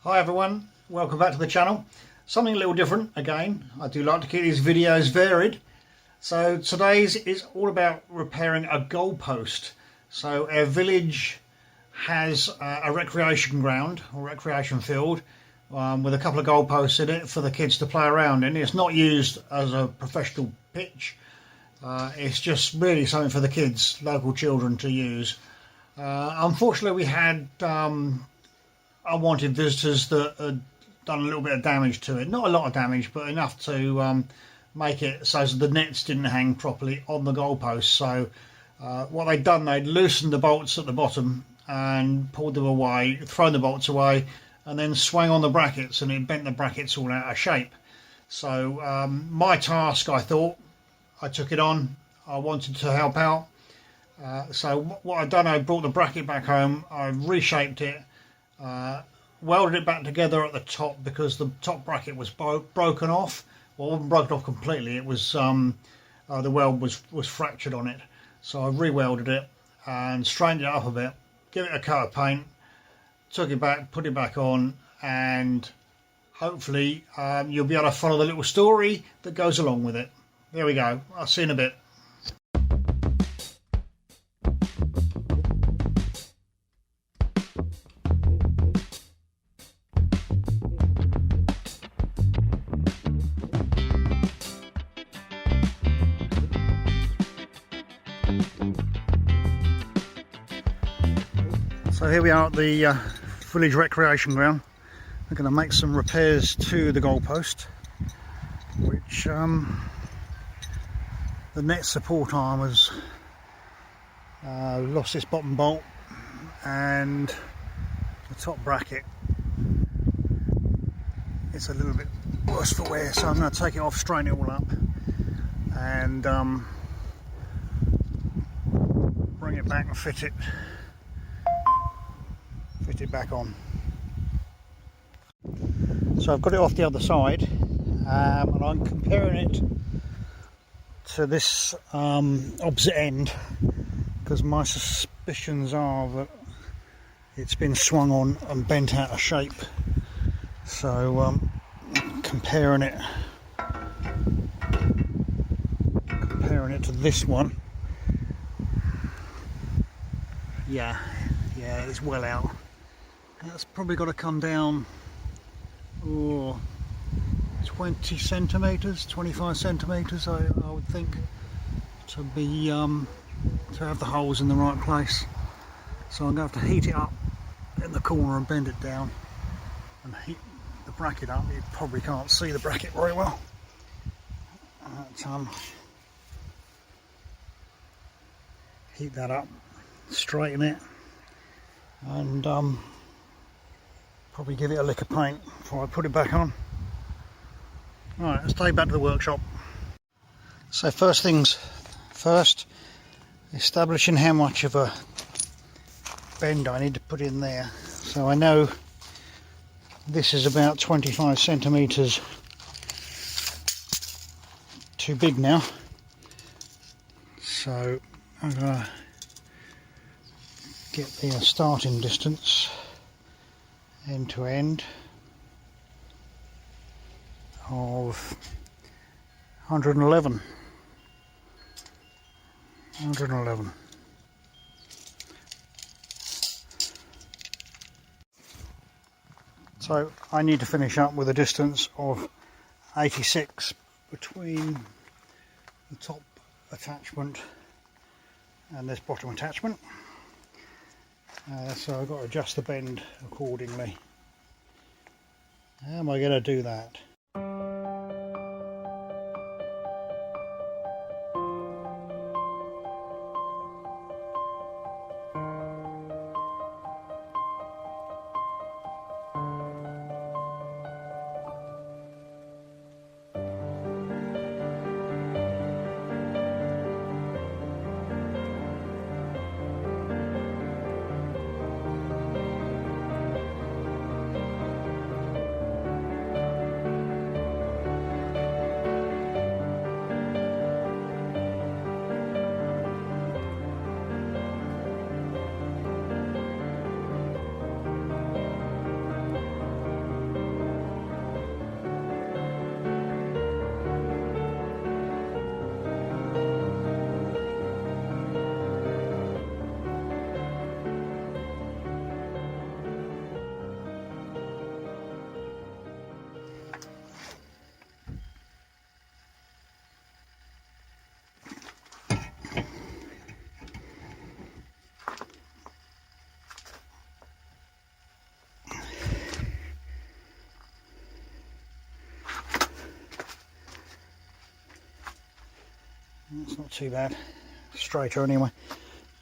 Hi everyone, welcome back to the channel. Something a little different again. I do like to keep these videos varied. So today's is all about repairing a goalpost. So our village has a recreation ground or recreation field with a couple of goalposts in it for the kids to play around in. It's not used as a professional pitch. It's just really something for the kids, local children to use. Unfortunately we had unwanted visitors that had done a little bit of damage to it. Not a lot of damage, but enough to make it so the nets didn't hang properly on the goalpost. So what they'd done, they'd loosened the bolts at the bottom and pulled them away, thrown the bolts away, and then swung on the brackets, and it bent the brackets all out of shape. So my task, I thought, I took it on. I wanted to help out. So what I'd done, I brought the bracket back home, I reshaped it, welded it back together at the top because the top bracket was broken off. Well, it wasn't broken off completely, it was the weld was fractured on it. So I re-welded it and straightened it up a bit, give it a coat of paint, took it back, put it back on, and hopefully you'll be able to follow the little story that goes along with it. There we go, I'll see you in a bit. So here we are at the village recreation ground. We're going to make some repairs to the goalpost, which the net support arm has lost its bottom bolt and the top bracket. It's a little bit worse for wear, so I'm going to take it off, straighten it all up, and bring it back and fit it back on. So I've got it off the other side, and I'm comparing it to this opposite end because my suspicions are that it's been swung on and bent out of shape. So comparing it to this one, yeah, it's well out. That's probably got to come down 20 centimetres, 25 centimetres, I would think, to be to have the holes in the right place. So I'm going to have to heat it up in the corner and bend it down and heat the bracket up. You probably can't see the bracket very well. Heat that up, straighten it, and probably give it a lick of paint before I put it back on. Right, let's take it back to the workshop. So first things first, establishing how much of a bend I need to put in there. So I know this is about 25 centimetres too big now. So I'm going to get the starting distance end to end of 111. So I need to finish up with a distance of 86 between the top attachment and this bottom attachment. So I've got to adjust the bend accordingly. How am I going to do that? That's not too bad. Straighter anyway.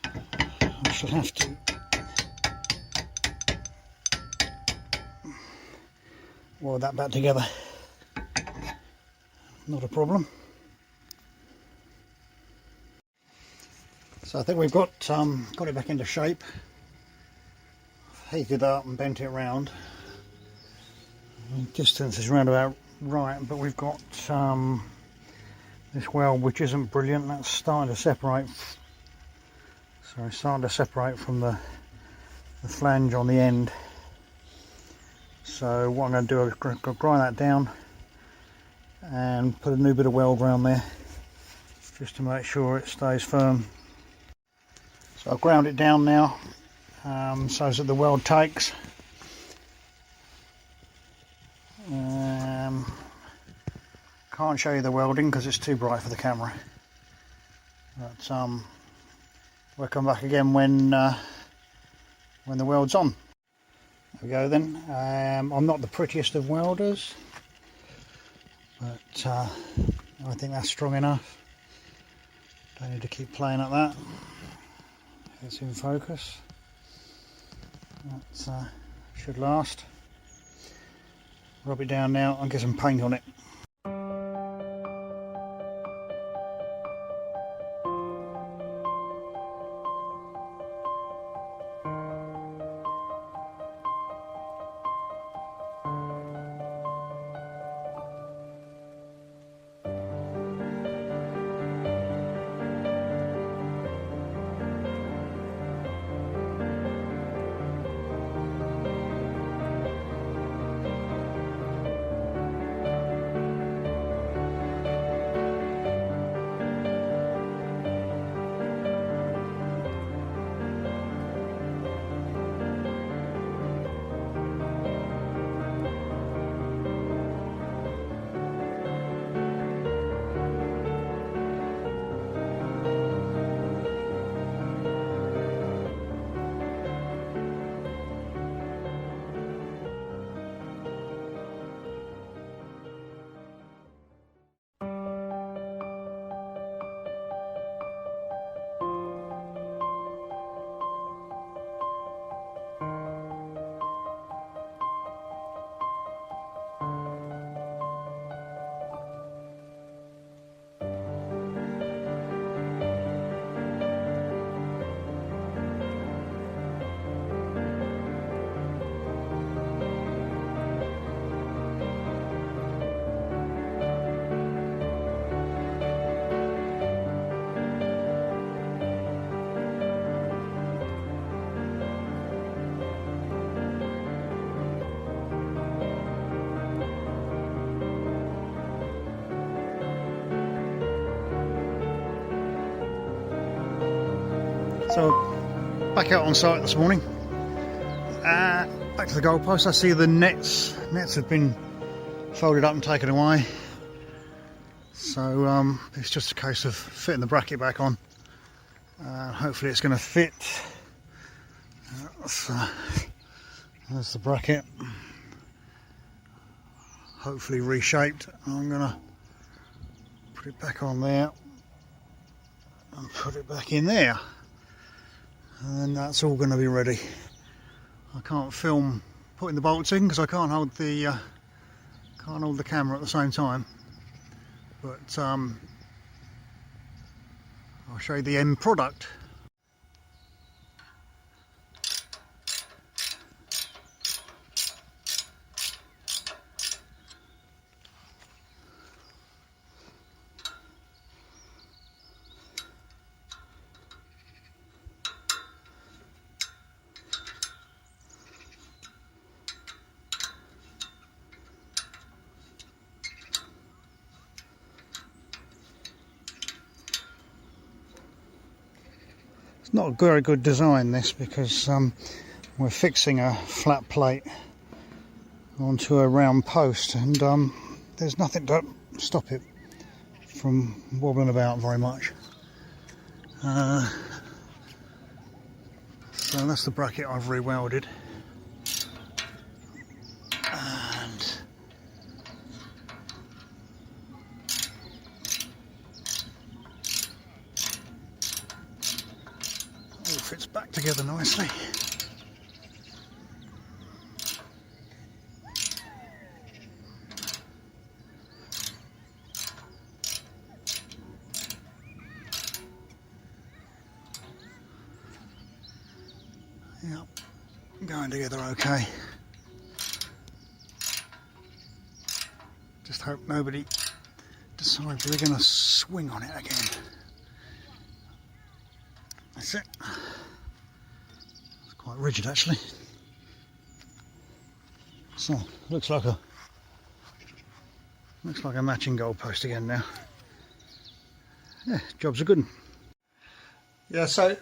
I shall have to weld that back together. Not a problem. So I think we've got it back into shape. Heated up and bent it round. Distance is round about right, but we've got this weld which isn't brilliant. That's starting to separate. So it's starting to separate from the flange on the end. So what I'm going to do is grind that down and put a new bit of weld around there just to make sure it stays firm. So I've ground it down now so that the weld takes. Can't show you the welding because it's too bright for the camera, but we'll come back again when the weld's on. There we go then. I'm not the prettiest of welders, but I think that's strong enough. Don't need to keep playing at that. It's in focus. That should last. Rub it down now and get some paint on it. So back out on site this morning. Back to the goalpost. I see the nets have been folded up and taken away. So it's just a case of fitting the bracket back on. Hopefully it's going to fit. There's the bracket. Hopefully reshaped. I'm going to put it back on there and put it back in there. And then that's all going to be ready. I can't film putting the bolts in because I can't hold the camera at the same time. But I'll show you the end product. It's not a very good design, this, because we're fixing a flat plate onto a round post, and there's nothing to stop it from wobbling about very much. So that's the bracket I've re-welded. And fits back together nicely. Yep, going together okay. Just hope nobody decides they're going to swing on it again. That's it. It's quite rigid actually. So looks like a matching goalpost again now. Yeah, job's a good one. Yeah, so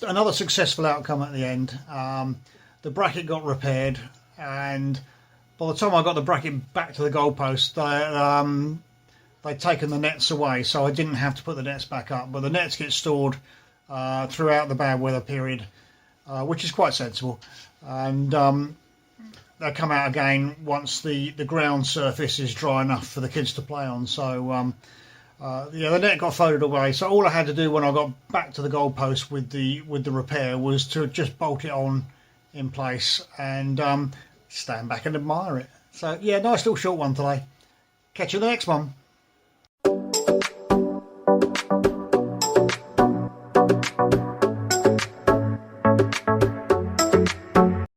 another successful outcome at the end. The bracket got repaired, and by the time I got the bracket back to the goalpost, they'd taken the nets away, so I didn't have to put the nets back up. But the nets get stored throughout the bad weather period, which is quite sensible, and they'll come out again once the ground surface is dry enough for the kids to play on. So yeah, the net got folded away, so all I had to do when I got back to the goalpost with the repair was to just bolt it on in place and stand back and admire it. So yeah, nice little short one today. Catch you in the next one.